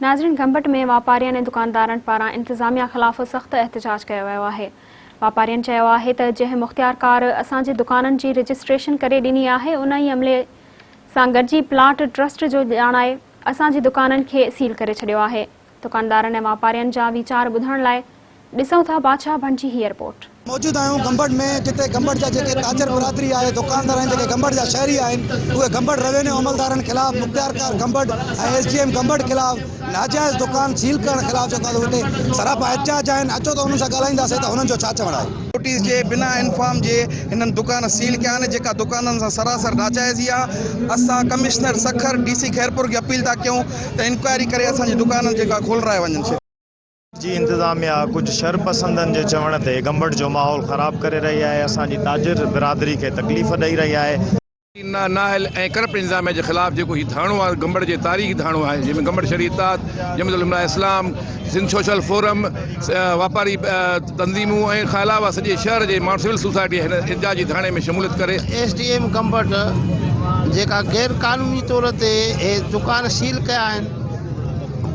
नाज़रीन, गमबट में वापारियों ने दुकानदारन पारां इंतजामिया खिलाफ सख्त एहतजाज किया वियो आहे। वापारियों चयो आहे त जंहिं मुख्तियारकार असांजे दुकाननि जी रजिस्ट्रेशन करे ॾिनी आहे, उन ई अमले सां गॾिजी प्लाट ट्रस्ट जो ॼाणाए असांजी दुकाननि खे सील करे छॾियो आहे। दुकानदारनि ऐं वापारियों जा वीचार ॿुधण लाइ ॾिसूं था बादशाह भंड जी हीअ रिपोर्ट। मौजूद आहियूं गमबट में, जिते गमबट जा जेके ताजर बिरादरी आहे, दुकानदार आहिनि, जेके गमबट जा शहरी आहिनि, उहे गमबट रेवेन्यू अमलदारनि खिलाफ़, मुख्तियारकार गमबट ऐं SDM गमबट खिलाफ़, नाजाइज़ दुकान सील करण खिलाफ़ जेको हुते सरापा एहतजाज आहिनि। अचो त हुननि सां ॻाल्हाईंदासीं त हुननि जो छा चवणु आहे। नोटिस जे बिना इंफॉर्म जे हिननि दुकान सील कया आहिनि, जेका दुकाननि सां सरासर नाजाइज़ी आहे। असां कमिश्नर सखर DC खैरपुर खे अपील था कयूं त इंक्वायरी करे असांजी दुकाननि जेका खोलराए वञनि। जी इंतज़ामिया कुछ शरपसंदन जे चवण ते गमबट जो माहौल ख़राब करे रही है, असांजी ताजिर बिरादरी खे तकलीफ़ ॾेई रही है। नाअहल ऐं करप्ट इंतज़ामिया जे ख़िलाफ़ जेको ही धाणो आहे, गमबट जे तारीख़ी धाणो आहे, जंहिंमें गमबट शरीयतात, जमीयतुल उलमा इस्लाम, सिंध सोशल फोरम, वापारी तंज़ीमूं ऐं खां अलावा सॼे शहर जे माण्हू सिविल सोसाइटी हिन एहतजाजी धाणे में शमूलियत करे SDM गमबट जेका गैर कानूनी तौर ते दुकान सील कया आहिनि,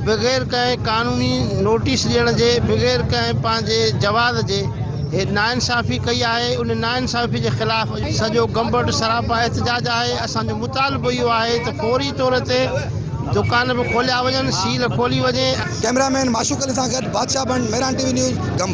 बग़ैर कंहिं कानूनी नोटिस ॾियण जे, बग़ैर कंहिं पंहिंजे जवाब जे नाइंसाफ़ी कई आहे। उन नाइंसाफ़ी जे ख़िलाफ़ सॼो गमबट सरापा एहतजाज आहे। असांजो मुतालबो इहो आहे त फौरी तौर ते दुकान बि खोलिया वञनि, सील खोली वञे। कैमरामैन माशूक अली सां गॾु बादशाह भंड, मेरान TV न्यूज़, गमबट।